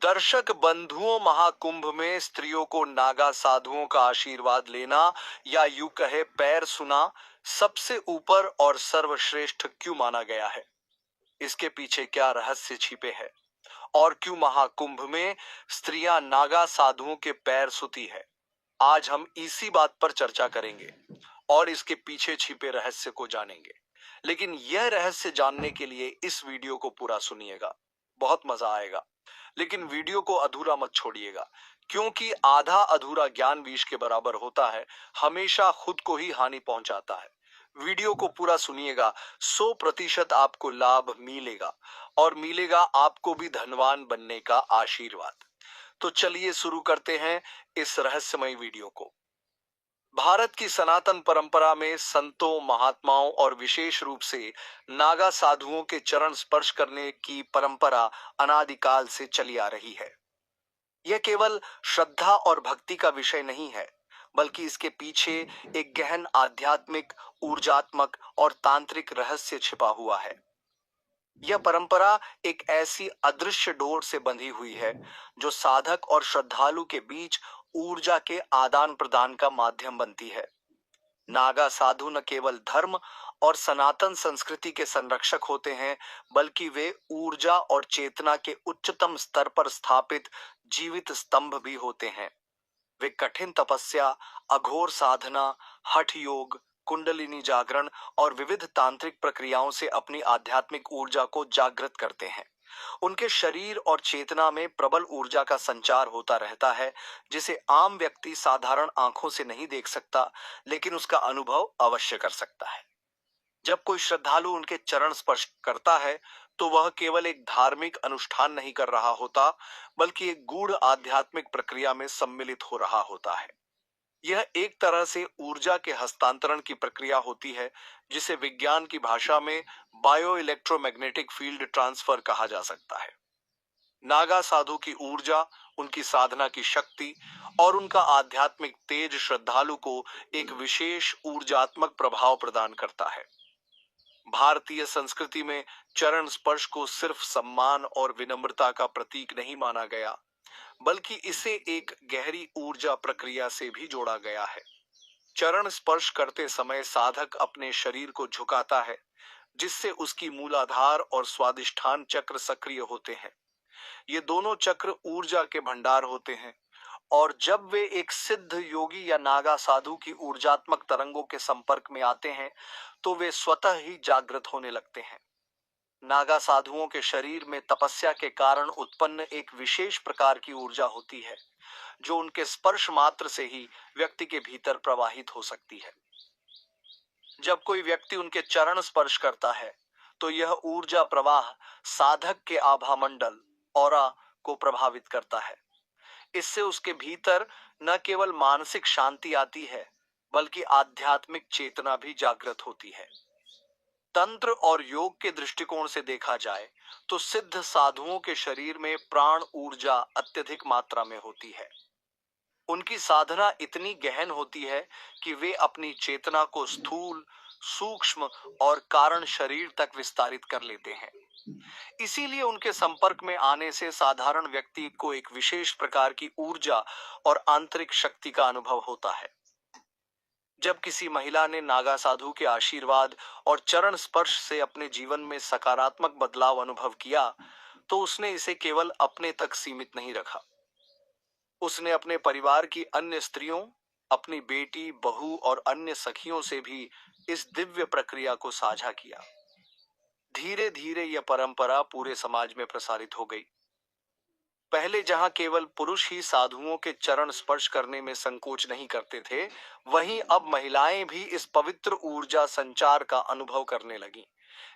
दर्शक बंधुओं, महाकुंभ में स्त्रियों को नागा साधुओं का आशीर्वाद लेना या यूं कहे पैर सुना सबसे ऊपर और सर्वश्रेष्ठ क्यों माना गया है? इसके पीछे क्या रहस्य छिपे है? और क्यों महाकुंभ में स्त्रियां नागा साधुओं के पैर सुती है? आज हम इसी बात पर चर्चा करेंगे और इसके पीछे छिपे रहस्य को जानेंगे। लेकिन यह रहस्य जानने के लिए इस वीडियो को पूरा सुनिएगा, बहुत मजा आएगा। लेकिन वीडियो को अधूरा मत छोड़िएगा, क्योंकि आधा अधूरा ज्ञान विष के बराबर होता है, हमेशा खुद को ही हानि पहुंचाता है। वीडियो को पूरा सुनिएगा, 100% आपको लाभ मिलेगा और मिलेगा आपको भी धनवान बनने का आशीर्वाद। तो चलिए शुरू करते हैं इस रहस्यमय वीडियो को। भारत की सनातन परंपरा में संतों, महात्माओं और विशेष रूप से नागा साधुओं के चरण स्पर्श करने की परंपरा अनादिकाल से चली आ रही है। यह केवल श्रद्धा और भक्ति का विषय नहीं है, बल्कि इसके पीछे एक गहन आध्यात्मिक, ऊर्जात्मक और तांत्रिक रहस्य छिपा हुआ है। यह परंपरा एक ऐसी अदृश्य डोर से बंधी हुई है जो साधक और श्रद्धालु के बीच ऊर्जा के आदान प्रदान का माध्यम बनती है। नागा साधु न केवल धर्म और सनातन संस्कृति के संरक्षक होते हैं, बल्कि वे ऊर्जा और चेतना के उच्चतम स्तर पर स्थापित जीवित स्तंभ भी होते हैं। वे कठिन तपस्या, अघोर साधना, हठ योग, कुंडलिनी जागरण और विविध तांत्रिक प्रक्रियाओं से अपनी आध्यात्मिक ऊर्जा को जागृत करते हैं। उनके शरीर और चेतना में प्रबल ऊर्जा का संचार होता रहता है, जिसे आम व्यक्ति साधारण आंखों से नहीं देख सकता, लेकिन उसका अनुभव अवश्य कर सकता है। जब कोई श्रद्धालु उनके चरण स्पर्श करता है, तो वह केवल एक धार्मिक अनुष्ठान नहीं कर रहा होता, बल्कि एक गूढ़ आध्यात्मिक प्रक्रिया में सम्मिलित हो रहा होता है। यह एक तरह से ऊर्जा के हस्तांतरण की प्रक्रिया होती है, जिसे विज्ञान की भाषा में बायो इलेक्ट्रोमैग्नेटिक फील्ड ट्रांसफर कहा जा सकता है। नागा साधु की ऊर्जा, उनकी साधना की शक्ति और उनका आध्यात्मिक तेज श्रद्धालु को एक विशेष ऊर्जात्मक प्रभाव प्रदान करता है। भारतीय संस्कृति में चरण स्पर्श को सिर्फ सम्मान और विनम्रता का प्रतीक नहीं माना गया, बल्कि इसे एक गहरी ऊर्जा प्रक्रिया से भी जोड़ा गया है। चरण स्पर्श करते समय साधक अपने शरीर को झुकाता है, जिससे उसकी मूलाधार और स्वादिष्ठान चक्र सक्रिय होते हैं। ये दोनों चक्र ऊर्जा के भंडार होते हैं और जब वे एक सिद्ध योगी या नागा साधु की ऊर्जात्मक तरंगों के संपर्क में आते हैं, तो वे स्वतः ही जागृत होने लगते हैं। नागा साधुओं के शरीर में तपस्या के कारण उत्पन्न एक विशेष प्रकार की ऊर्जा होती है, जो उनके स्पर्श मात्र से ही व्यक्ति के भीतर प्रवाहित हो सकती है। जब कोई व्यक्ति उनके चरण स्पर्श करता है, तो यह ऊर्जा प्रवाह साधक के आभा मंडल, ऑरा को प्रभावित करता है। इससे उसके भीतर न केवल मानसिक शांति आती है, बल्कि आध्यात्मिक चेतना भी जागृत होती है। तंत्र और योग के दृष्टिकोण से देखा जाए, तो सिद्ध साधुओं के शरीर में प्राण ऊर्जा अत्यधिक मात्रा में होती है। उनकी साधना इतनी गहन होती है कि वे अपनी चेतना को स्थूल, सूक्ष्म और कारण शरीर तक विस्तारित कर लेते हैं। इसीलिए उनके संपर्क में आने से साधारण व्यक्ति को एक विशेष प्रकार की ऊर्जा और आंतरिक शक्ति का अनुभव होता है। जब किसी महिला ने नागा साधु के आशीर्वाद और चरण स्पर्श से अपने जीवन में सकारात्मक बदलाव अनुभव किया, तो उसने इसे केवल अपने तक सीमित नहीं रखा। उसने अपने परिवार की अन्य स्त्रियों, अपनी बेटी, बहू और अन्य सखियों से भी इस दिव्य प्रक्रिया को साझा किया। धीरे धीरे यह परंपरा पूरे समाज में प्रसारित हो गई। पहले जहां केवल पुरुष ही साधुओं के चरण स्पर्श करने में संकोच नहीं करते थे, वहीं अब महिलाएं भी इस पवित्र ऊर्जा संचार का अनुभव करने लगीं।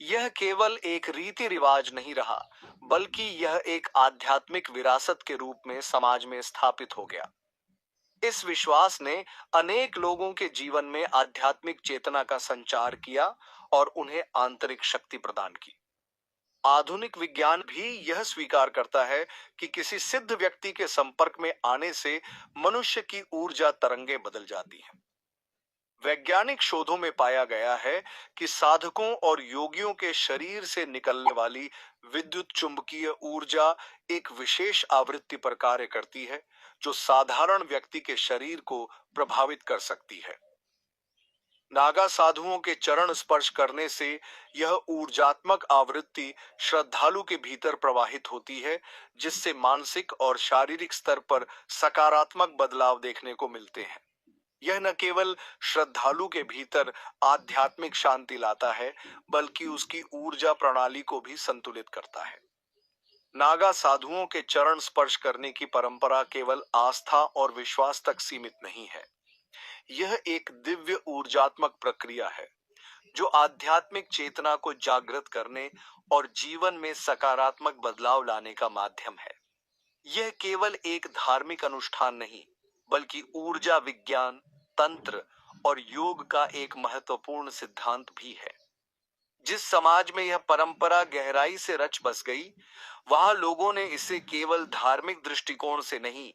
यह केवल एक रीति रिवाज नहीं रहा, बल्कि यह एक आध्यात्मिक विरासत के रूप में समाज में स्थापित हो गया। इस विश्वास ने अनेक लोगों के जीवन में आध्यात्मिक चेतना का संचार किया और उन्हें आंतरिक शक्ति प्रदान की। आधुनिक विज्ञान भी यह स्वीकार करता है कि किसी सिद्ध व्यक्ति के संपर्क में आने से मनुष्य की ऊर्जा तरंगे बदल जाती हैं। वैज्ञानिक शोधों में पाया गया है कि साधकों और योगियों के शरीर से निकलने वाली विद्युत चुंबकीय ऊर्जा एक विशेष आवृत्ति पर कार्य करती है जो साधारण व्यक्ति के शरीर को प्रभावित कर सकती है। नागा साधुओं के चरण स्पर्श करने से यह ऊर्जात्मक आवृत्ति श्रद्धालु के भीतर प्रवाहित होती है, जिससे मानसिक और शारीरिक स्तर पर सकारात्मक बदलाव देखने को मिलते हैं। यह न केवल श्रद्धालु के भीतर आध्यात्मिक शांति लाता है, बल्कि उसकी ऊर्जा प्रणाली को भी संतुलित करता है। नागा साधुओं के चरण स्पर्श करने की परंपरा केवल आस्था और विश्वास तक सीमित नहीं है। यह एक दिव्य ऊर्जात्मक प्रक्रिया है जो आध्यात्मिक चेतना को जागृत करने और जीवन में सकारात्मक बदलाव लाने का माध्यम है। यह केवल एक धार्मिक अनुष्ठान नहीं, बल्कि ऊर्जा विज्ञान, तंत्र और योग का एक महत्वपूर्ण सिद्धांत भी है। जिस समाज में यह परंपरा गहराई से रच बस गई, वहां लोगों ने इसे केवल धार्मिक दृष्टिकोण से नहीं,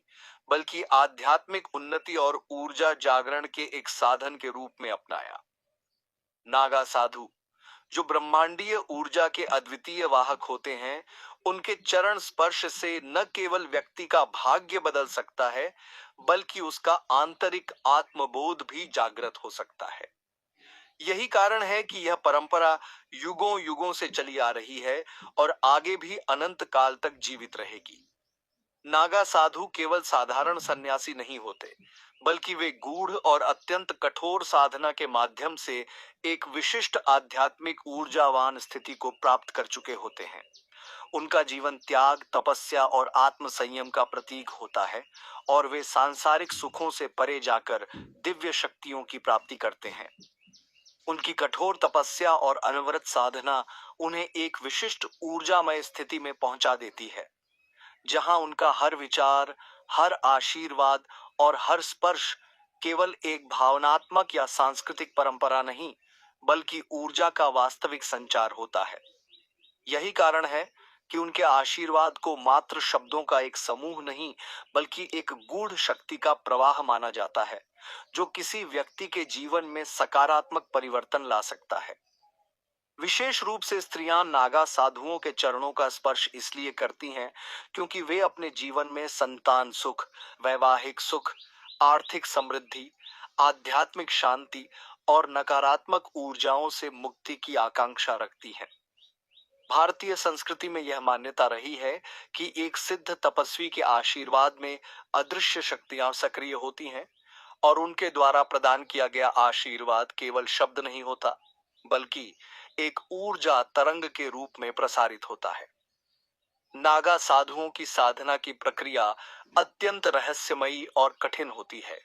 बल्कि आध्यात्मिक उन्नति और ऊर्जा जागरण के एक साधन के रूप में अपनाया। नागा साधु, जो ब्रह्मांडीय ऊर्जा के अद्वितीय वाहक होते हैं, उनके चरण स्पर्श से न केवल व्यक्ति का भाग्य बदल सकता है, बल्कि उसका आंतरिक आत्मबोध भी जागृत हो सकता है। यही कारण है कि यह परंपरा युगों युगों से चली आ रही है और आगे भी अनंत काल तक जीवित रहेगी। नागा साधु केवल साधारण सन्यासी नहीं होते, बल्कि वे गूढ़ और अत्यंत कठोर साधना के माध्यम से एक विशिष्ट आध्यात्मिक ऊर्जावान स्थिति को प्राप्त कर चुके होते हैं। उनका जीवन त्याग, तपस्या और आत्म संयम का प्रतीक होता है और वे सांसारिक सुखों से परे जाकर दिव्य शक्तियों की प्राप्ति करते हैं। उनकी कठोर तपस्या और अनवरत साधना उन्हें एक विशिष्ट ऊर्जामय स्थिति में पहुंचा देती है, जहां उनका हर विचार, हर आशीर्वाद और हर स्पर्श केवल एक भावनात्मक या सांस्कृतिक परंपरा नहीं, बल्कि ऊर्जा का वास्तविक संचार होता है। यही कारण है कि उनके आशीर्वाद को मात्र शब्दों का एक समूह नहीं, बल्कि एक गूढ़ शक्ति का प्रवाह माना जाता है, जो किसी व्यक्ति के जीवन में सकारात्मक परिवर्तन ला सकता है। विशेष रूप से स्त्रियां नागा साधुओं के चरणों का स्पर्श इसलिए करती हैं क्योंकि वे अपने जीवन में संतान सुख, वैवाहिक सुख, आर्थिक समृद्धि, आध्यात्मिक शांति और नकारात्मक ऊर्जाओं से मुक्ति की आकांक्षा रखती हैं। भारतीय संस्कृति में यह मान्यता रही है कि एक सिद्ध तपस्वी के आशीर्वाद में अदृश्य शक्तियां सक्रिय होती हैं और उनके द्वारा प्रदान किया गया आशीर्वाद केवल शब्द नहीं होता, बल्कि एक ऊर्जा तरंग के रूप में प्रसारित होता है। नागा साधुओं की साधना की प्रक्रिया अत्यंत रहस्यमयी और कठिन होती है।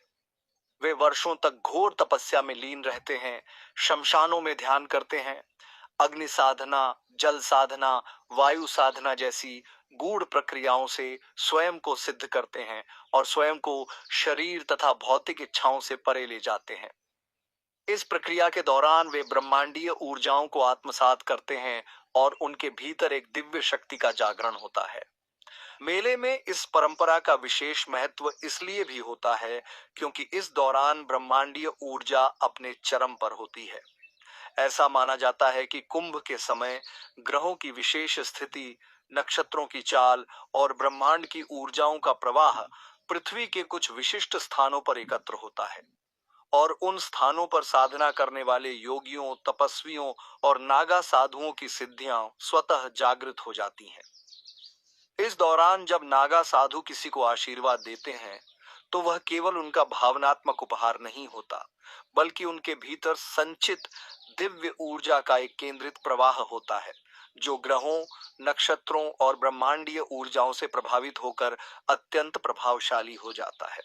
वे वर्षों तक घोर तपस्या में लीन रहते हैं, शमशानों में ध्यान करते हैं, अग्नि साधना, जल साधना, वायु साधना जैसी गूढ़ प्रक्रियाओं से स्वयं को सिद्ध करते हैं और स्वयं को शरीर तथा भौतिक इच्छाओं से परे ले जाते हैं। इस प्रक्रिया के दौरान वे ब्रह्मांडीय ऊर्जाओं को आत्मसात करते हैं और उनके भीतर एक दिव्य शक्ति का जागरण होता है। मेले में इस परंपरा का विशेष महत्व इसलिए भी होता है क्योंकि इस दौरान ब्रह्मांडीय ऊर्जा अपने चरम पर होती है। ऐसा माना जाता है कि कुंभ के समय ग्रहों की विशेष स्थिति, नक्षत्रों की चाल और ब्रह्मांड की ऊर्जाओं का प्रवाह पृथ्वी के कुछ विशिष्ट स्थानों पर एकत्र होता है और उन स्थानों पर साधना करने वाले योगियों, तपस्वियों और नागा साधुओं की सिद्धियां स्वतः जागृत हो जाती हैं। इस दौरान जब नागा साधु किसी को आशीर्वाद देते हैं, तो वह केवल उनका भावनात्मक उपहार नहीं होता, बल्कि उनके भीतर संचित दिव्य ऊर्जा का एक केंद्रित प्रवाह होता है, जो ग्रहों, नक्षत्रों और ब्रह्मांडीय ऊर्जाओं से प्रभावित होकर अत्यंत प्रभावशाली हो जाता है।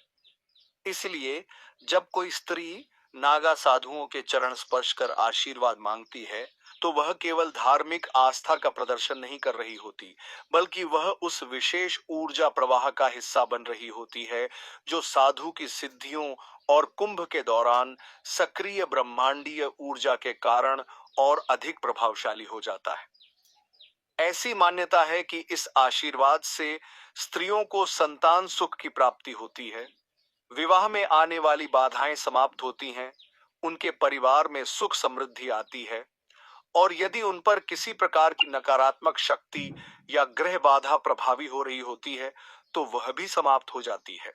इसलिए जब कोई स्त्री नागा साधुओं के चरण स्पर्श कर आशीर्वाद मांगती है, तो वह केवल धार्मिक आस्था का प्रदर्शन नहीं कर रही होती, बल्कि वह उस विशेष ऊर्जा प्रवाह का हिस्सा बन रही होती है जो साधु की सिद्धियों और कुंभ के दौरान सक्रिय ब्रह्मांडीय ऊर्जा के कारण और अधिक प्रभावशाली हो जाता है। ऐसी मान्यता है कि इस आशीर्वाद से स्त्रियों को संतान सुख की प्राप्ति होती है, विवाह में आने वाली बाधाएं समाप्त होती हैं, उनके परिवार में सुख समृद्धि आती है और यदि उन पर किसी प्रकार की नकारात्मक शक्ति या ग्रह बाधा प्रभावी हो रही होती है तो वह भी समाप्त हो जाती है।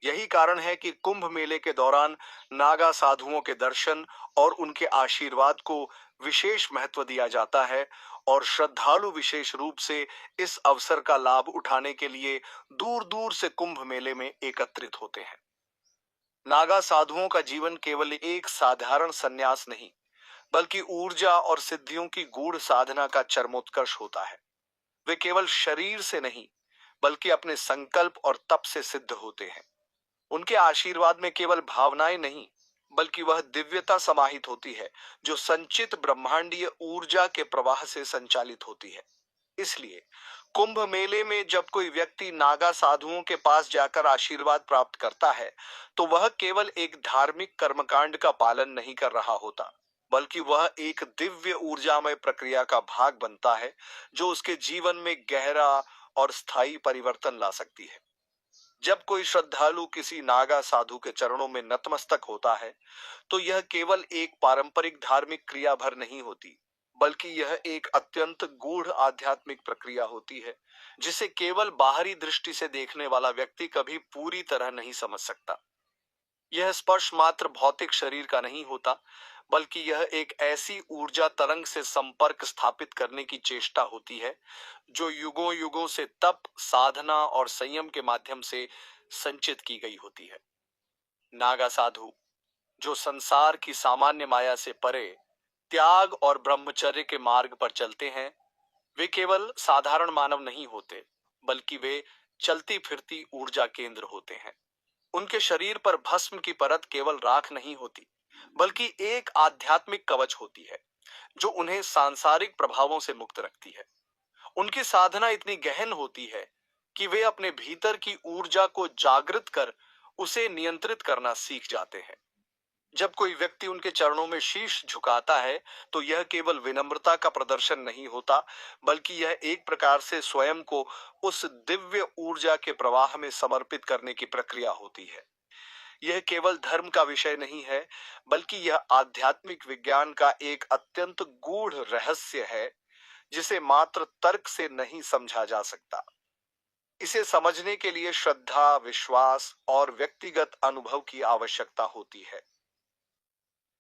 यही कारण है कि कुंभ मेले के दौरान नागा साधुओं के दर्शन और उनके आशीर्वाद को विशेष महत्व दिया जाता है और श्रद्धालु विशेष रूप से इस अवसर का लाभ उठाने के लिए दूर दूर से कुंभ मेले में एकत्रित होते हैं। नागा साधुओं का जीवन केवल एक साधारण संन्यास नहीं बल्कि ऊर्जा और सिद्धियों की गूढ़ साधना का चरमोत्कर्ष होता है। वे केवल शरीर से नहीं बल्कि अपने संकल्प और तप से सिद्ध होते हैं। उनके आशीर्वाद में केवल भावनाएं नहीं बल्कि वह दिव्यता समाहित होती है जो संचित ब्रह्मांडीय ऊर्जा के प्रवाह से संचालित होती है। इसलिए कुंभ मेले में जब कोई व्यक्ति नागा साधुओं के पास जाकर आशीर्वाद प्राप्त करता है तो वह केवल एक धार्मिक कर्मकांड का पालन नहीं कर रहा होता बल्कि वह एक दिव्य ऊर्जामय प्रक्रिया का भाग बनता है जो उसके जीवन में गहरा और स्थायी परिवर्तन ला सकती है। जब कोई श्रद्धालु किसी नागा साधु के चरणों में नतमस्तक होता है तो यह केवल एक पारंपरिक धार्मिक क्रिया भर नहीं होती बल्कि यह एक अत्यंत गूढ़ आध्यात्मिक प्रक्रिया होती है जिसे केवल बाहरी दृष्टि से देखने वाला व्यक्ति कभी पूरी तरह नहीं समझ सकता। यह स्पर्श मात्र भौतिक शरीर का नहीं होता बल्कि यह एक ऐसी ऊर्जा तरंग से संपर्क स्थापित करने की चेष्टा होती है जो युगों युगों से तप साधना और संयम के माध्यम से संचित की गई होती है। नागा साधु जो संसार की सामान्य माया से परे त्याग और ब्रह्मचर्य के मार्ग पर चलते हैं वे केवल साधारण मानव नहीं होते बल्कि वे चलती फिरती ऊर्जा केंद्र होते हैं। उनके शरीर पर भस्म की परत केवल राख नहीं होती बल्कि एक आध्यात्मिक कवच होती है जो उन्हें सांसारिक प्रभावों से मुक्त रखती है। उनकी साधना इतनी गहन होती है कि वे अपने भीतर की ऊर्जा को जागृत कर उसे नियंत्रित करना सीख जाते हैं। जब कोई व्यक्ति उनके चरणों में शीश झुकाता है तो यह केवल विनम्रता का प्रदर्शन नहीं होता बल्कि यह एक प्रकार से स्वयं को उस दिव्य ऊर्जा के प्रवाह में समर्पित करने की प्रक्रिया होती है। यह केवल धर्म का विषय नहीं है बल्कि यह आध्यात्मिक विज्ञान का एक अत्यंत गूढ़ रहस्य है जिसे मात्र तर्क से नहीं समझा जा सकता। इसे समझने के लिए श्रद्धा विश्वास और व्यक्तिगत अनुभव की आवश्यकता होती है।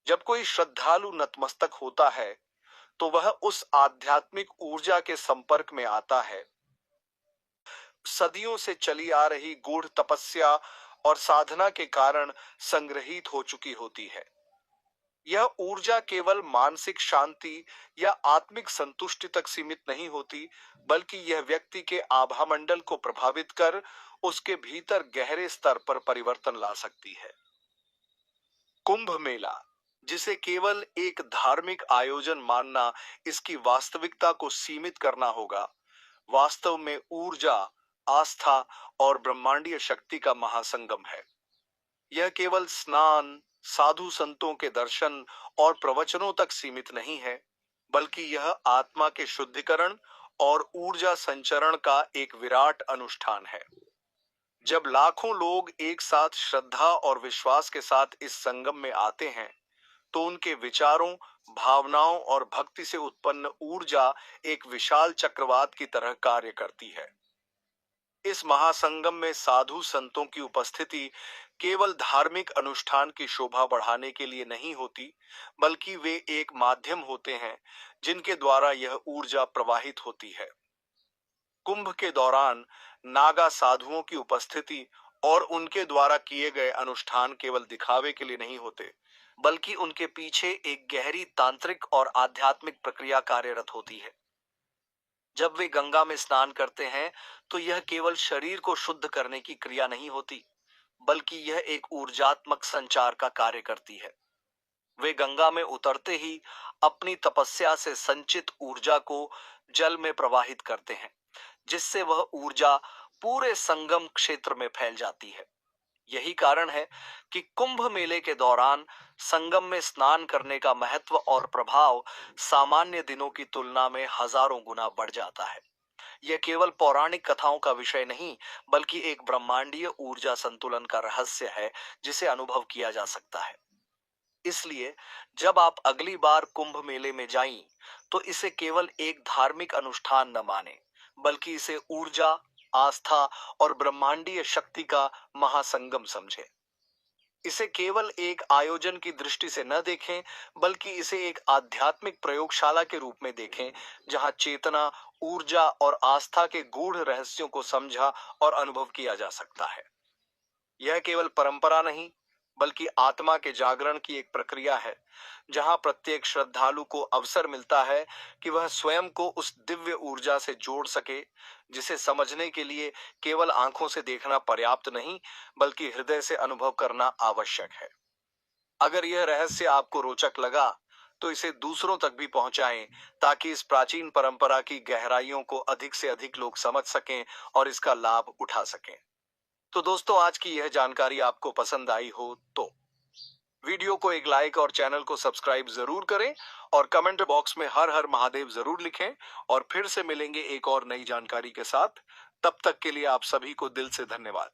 जब कोई श्रद्धालु नतमस्तक होता है तो वह उस आध्यात्मिक ऊर्जा के संपर्क में आता है सदियों से चली आ रही गूढ़ तपस्या और साधना के कारण संग्रहित हो चुकी होती है। यह ऊर्जा केवल मानसिक शांति या आत्मिक संतुष्टि तक सीमित नहीं होती बल्कि यह व्यक्ति के आभामंडल को प्रभावित कर उसके भीतर गहरे स्तर पर परिवर्तन ला सकती है। कुंभ मेला जिसे केवल एक धार्मिक आयोजन मानना इसकी वास्तविकता को सीमित करना होगा वास्तव में ऊर्जा आस्था और ब्रह्मांडीय शक्ति का महासंगम है। यह केवल स्नान साधु संतों के दर्शन और प्रवचनों तक सीमित नहीं है बल्कि यह आत्मा के शुद्धिकरण और ऊर्जा संचरण का एक विराट अनुष्ठान है। जब लाखों लोग एक साथ श्रद्धा और विश्वास के साथ इस संगम में आते हैं तो उनके विचारों भावनाओं और भक्ति से उत्पन्न ऊर्जा एक विशाल चक्रवात की तरह कार्य करती है। इस महासंगम में साधु संतों की उपस्थिति केवल धार्मिक अनुष्ठान की शोभा बढ़ाने के लिए नहीं होती बल्कि वे एक माध्यम होते हैं जिनके द्वारा यह ऊर्जा प्रवाहित होती है। कुंभ के दौरान नागा साधुओं की उपस्थिति और उनके द्वारा किए गए अनुष्ठान केवल दिखावे के लिए नहीं होते बल्कि उनके पीछे एक गहरी तांत्रिक और आध्यात्मिक प्रक्रिया कार्यरत होती है। जब वे गंगा में स्नान करते हैं तो यह केवल शरीर को शुद्ध करने की क्रिया नहीं होती बल्कि यह एक ऊर्जात्मक संचार का कार्य करती है। वे गंगा में उतरते ही अपनी तपस्या से संचित ऊर्जा को जल में प्रवाहित करते हैं जिससे वह ऊर्जा पूरे संगम क्षेत्र में फैल जाती है। यही कारण है कि कुंभ मेले के दौरान संगम में स्नान करने का महत्व और प्रभाव सामान्य दिनों की तुलना में हजारों गुना बढ़ जाता है। यह केवल पौराणिक कथाओं का विषय नहीं बल्कि एक ब्रह्मांडीय ऊर्जा संतुलन का रहस्य है जिसे अनुभव किया जा सकता है। इसलिए जब आप अगली बार कुंभ मेले में जाएं, तो इसे केवल एक धार्मिक अनुष्ठान न माने, बल्कि इसे ऊर्जा, आस्था और ब्रह्मांडीय शक्ति का महासंगम समझें। इसे केवल एक आयोजन की दृष्टि से न देखें, बल्कि इसे एक आध्यात्मिक प्रयोगशाला के रूप में देखें, जहां चेतना, ऊर्जा और आस्था के गूढ़ रहस्यों को समझा और अनुभव किया जा सकता है। यह केवल परंपरा नहीं, बल्कि आत्मा के जागरण की एक प्रक्रिया है, जहां प्रत्येक श्रद्धालु को अवसर मिलता है कि वह स्वयं को उस दिव्य ऊर्जा से जोड़ सके, जिसे समझने के लिए केवल आंखों से देखना पर्याप्त नहीं, बल्कि हृदय से अनुभव करना आवश्यक है। अगर यह रहस्य आपको रोचक लगा, तो इसे दूसरों तक भी पहुंचाएं, ताकि इस प्राचीन परंपरा की गहराइयों को अधिक से अधिक लोग समझ सकें और इसका लाभ उठा सकें। तो दोस्तों, आज की यह जानकारी आपको पसंद आई हो तो वीडियो को एक लाइक और चैनल को सब्सक्राइब जरूर करें, और कमेंट बॉक्स में हर हर महादेव जरूर लिखें। और फिर से मिलेंगे एक और नई जानकारी के साथ। तब तक के लिए आप सभी को दिल से धन्यवाद।